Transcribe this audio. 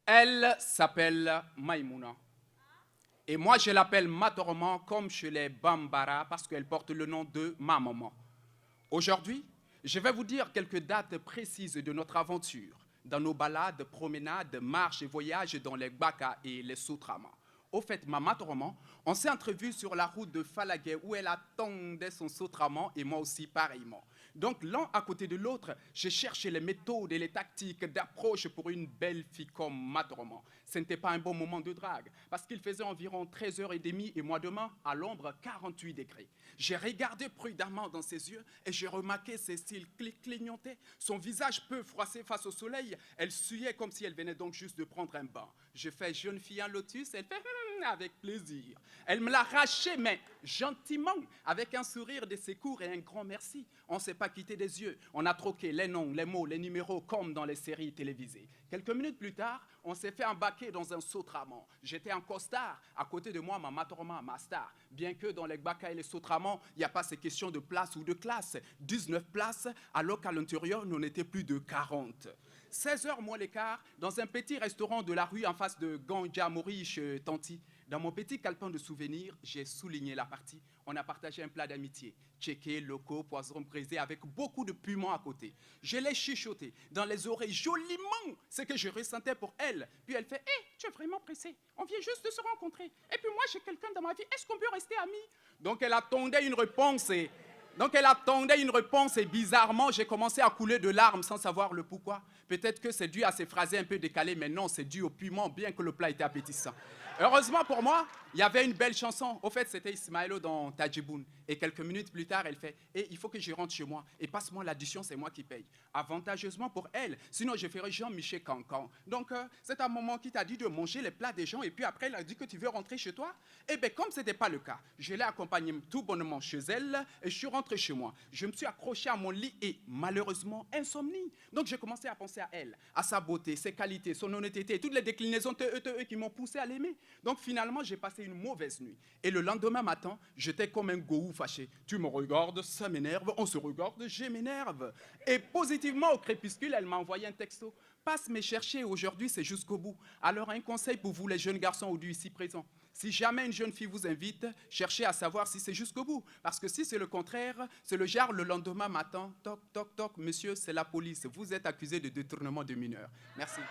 Elle s'appelle Maïmouna. Et moi, je l'appelle Matoroman comme chez les Bambara parce qu'elle porte le nom de ma maman. Aujourd'hui, je vais vous dire quelques dates précises de notre aventure dans nos balades, promenades, marches et voyages dans les Gbaka et les Sotramas. Au fait, ma Matoroman, on s'est entrevus sur la route de Falaguet où elle attendait son Sotraman et moi aussi pareillement. Donc l'un à côté de l'autre, j'ai cherché les méthodes et les tactiques d'approche pour une belle fille comme Matoroman. Ce n'était pas un bon moment de drague, parce qu'il faisait environ 13h30 et moi demain, à l'ombre, 48 degrés. J'ai regardé prudemment dans ses yeux et j'ai remarqué ses cils clignotaient. Son visage peu froissé face au soleil, elle suyait comme si elle venait donc juste de prendre un bain. Je fais jeune fille en lotus, elle fait avec plaisir. Elle me l'a arraché, mais gentiment, avec un sourire de secours et un grand merci. On ne s'est pas quitté des yeux. On a troqué les noms, les mots, les numéros, comme dans les séries télévisées. Quelques minutes plus tard, on s'est fait embarquer dans un Sotraman. J'étais en costard. À côté de moi, ma Matoroman, ma star. Bien que dans les Gbaka et les Sotraman, il n'y a pas ces questions de place ou de classe. 19 places, alors qu'à l'intérieur, nous n'étions plus de 40. 16h moins l'écart, dans un petit restaurant de la rue en face de Ganja Maurice Tanti. Dans mon petit calepin de souvenirs, j'ai souligné la partie. On a partagé un plat d'amitié. Tchéké, loco, poisson brisé avec beaucoup de piment à côté. Je l'ai chuchoté dans les oreilles joliment ce que je ressentais pour elle. Puis elle fait, hé, tu es vraiment pressé. On vient juste de se rencontrer. Et puis moi, j'ai quelqu'un dans ma vie. Est-ce qu'on peut rester amis? Donc elle attendait une réponse et bizarrement, j'ai commencé à couler de larmes sans savoir le pourquoi. Peut-être que c'est dû à ces phrases un peu décalées, mais non, c'est dû au piment, bien que le plat était appétissant. Heureusement pour moi, il y avait une belle chanson. Au fait, c'était Ismaëlo dans Tadjiboun. Et quelques minutes plus tard, elle fait « Eh, il faut que je rentre chez moi. Et passe-moi l'addition, c'est moi qui paye. » Avantageusement pour elle, sinon je ferais Jean-Michel Cancan. Donc, c'est un moment qui t'a dit de manger les plats des gens et puis après, elle a dit que tu veux rentrer chez toi. Eh bien, comme ce n'était pas le cas, je l'ai accompagnée tout bonnement chez elle et je suis rentré chez moi. Je me suis accroché à mon lit et malheureusement, insomnie. Donc, j'ai commencé à penser à elle, à sa beauté, ses qualités, son honnêteté, toutes les déclinaisons qui m'ont poussé à l'aimer. Donc finalement, j'ai passé une mauvaise nuit. Et le lendemain matin, j'étais comme un gourou fâché. Tu me regardes, ça m'énerve, on se regarde, je m'énerve. Et positivement, au crépuscule, elle m'a envoyé un texto. Passe me chercher, aujourd'hui c'est jusqu'au bout. Alors un conseil pour vous les jeunes garçons ou du ici présents. Si jamais une jeune fille vous invite, cherchez à savoir si c'est jusqu'au bout. Parce que si c'est le contraire, c'est le genre le lendemain matin, toc, toc, toc, monsieur, c'est la police. Vous êtes accusé de détournement de mineurs. Merci.